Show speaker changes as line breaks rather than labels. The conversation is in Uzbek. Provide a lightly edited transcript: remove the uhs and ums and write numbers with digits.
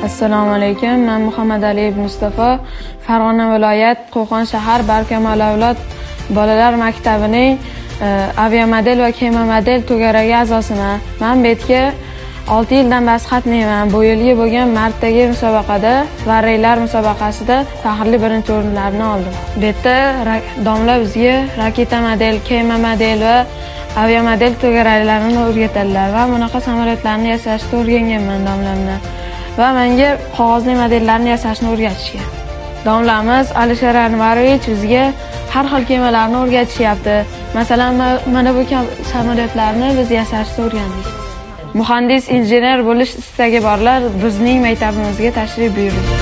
Assalomu alaykum. Men Muhammad Aliyev Mustafa, Farg'ona viloyat Qo'qon shahar Barkamol avlod bolalar maktabining aviamodel va kema model to'garagi a'zosiman. Men bu yerga 6 yildan beri qatnayman. Bu yilgi bo'lgan martdagi musobaqada va reylar musobaqasida faxrli birinchi o'rinlarni oldim. Bu yerda domla bizga raketa model, kema model va aviamodel to'garaklarini o'rgatadilar va bunaqa samolyotlarni yasashni o'rganganman domlamdan. Va menga qog'ozli modellarni yasashni o'rgatishgan. Domlamiz Alisher Anvarovich bizga har xil kemalarni o'rgatishyapti. Masalan, mana bu samolyotlarni biz yasashni o'rgandik. Muhandis injener bo'lish istagi borlar bizning maktabimizga tashrif buyuring.